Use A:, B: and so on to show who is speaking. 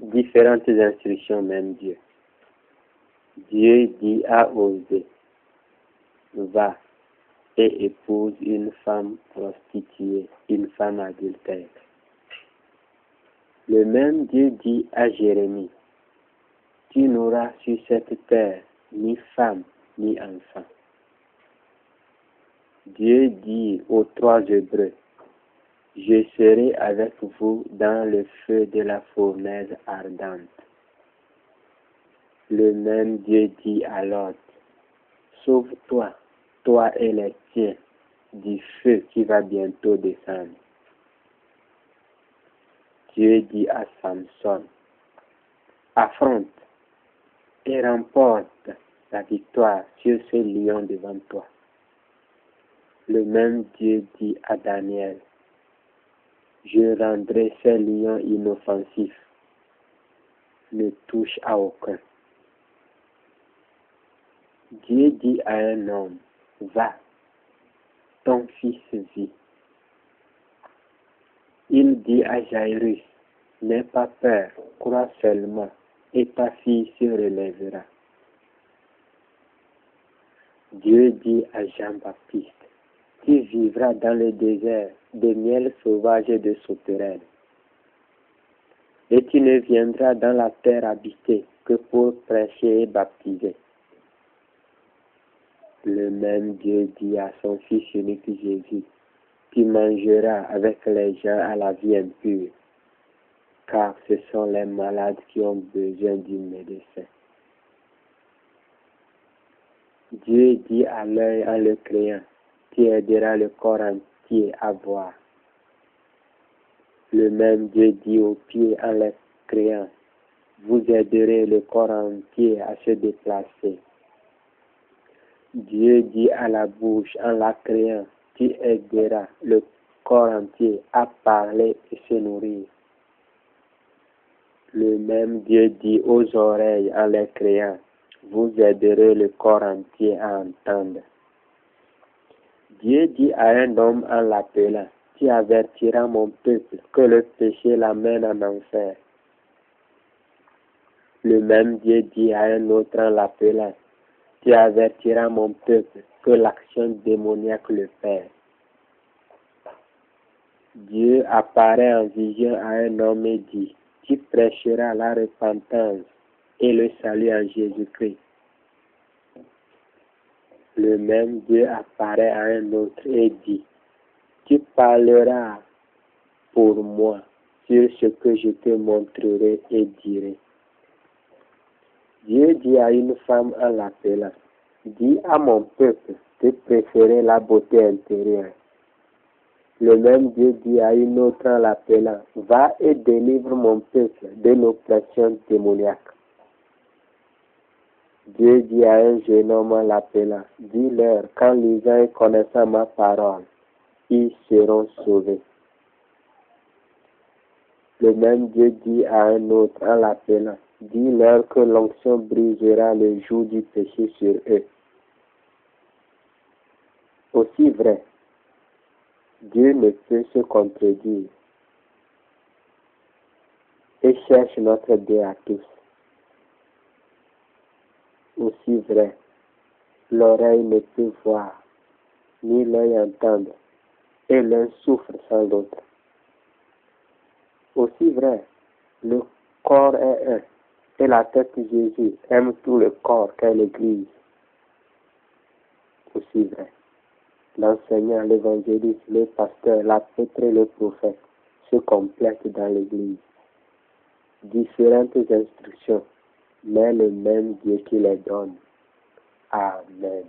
A: différentes instructions, même Dieu. Dieu dit à Osée, va et épouse une femme prostituée, une femme adultère. Le même Dieu dit à Jérémie, tu n'auras sur cette terre ni femme ni enfant. Dieu dit aux 3 Hébreux, je serai avec vous dans le feu de la fournaise ardente. Le même Dieu dit à Lot, sauve-toi, toi et les tiens, du feu qui va bientôt descendre. Dieu dit à Samson, affronte et remporte la victoire sur ce lion devant toi. Le même Dieu dit à Daniel, je rendrai ces lions inoffensifs, ne touche à aucun. Dieu dit à un homme, va, ton fils vit. Il dit à Jairus, n'aie pas peur, crois seulement, et ta fille se relèvera. Dieu dit à Jean-Baptiste, tu vivras dans le désert de miel sauvage et de sauterelles. Et tu ne viendras dans la terre habitée que pour prêcher et baptiser. Le même Dieu dit à son Fils unique Jésus, tu mangeras avec les gens à la vie impure, car ce sont les malades qui ont besoin du médecin. Dieu dit à l'œil en le créant, tu aideras le corps entier à voir. Le même Dieu dit aux pieds en les créant, vous aiderez le corps entier à se déplacer. Dieu dit à la bouche en la créant, tu aideras le corps entier à parler et se nourrir. Le même Dieu dit aux oreilles en les créant, vous aiderez le corps entier à entendre. Dieu dit à un homme en l'appelant, tu avertiras mon peuple que le péché l'amène en enfer. Le même Dieu dit à un autre en l'appelant, tu avertiras mon peuple que l'action démoniaque le perd. Dieu apparaît en vision à un homme et dit, tu prêcheras la repentance et le salut en Jésus-Christ. Le même Dieu apparaît à un autre et dit, tu parleras pour moi sur ce que je te montrerai et dirai. Dieu dit à une femme en l'appelant, dis à mon peuple de préférer la beauté intérieure. Le même Dieu dit à une autre en l'appelant, va et délivre mon peuple de l'oppression démoniaque. Dieu dit à un jeune homme en l'appelant, dis-leur qu'en lisant et connaissant ma parole, ils seront sauvés. Le même Dieu dit à un autre en l'appelant, dis-leur que l'onction brisera le joug du péché sur eux. Aussi vrai, Dieu ne peut se contredire et cherche notre bien à tous. Aussi vrai, l'oreille ne peut voir, ni l'œil entendre, et l'un souffre sans l'autre. Aussi vrai, le corps est un, et la tête de Jésus aime tout le corps qu'est l'Église. Aussi vrai, l'enseignant, l'évangéliste, le pasteur, l'apôtre et le prophète se complètent dans l'Église. Différentes instructions, mais le même Dieu qui les donne. Amen.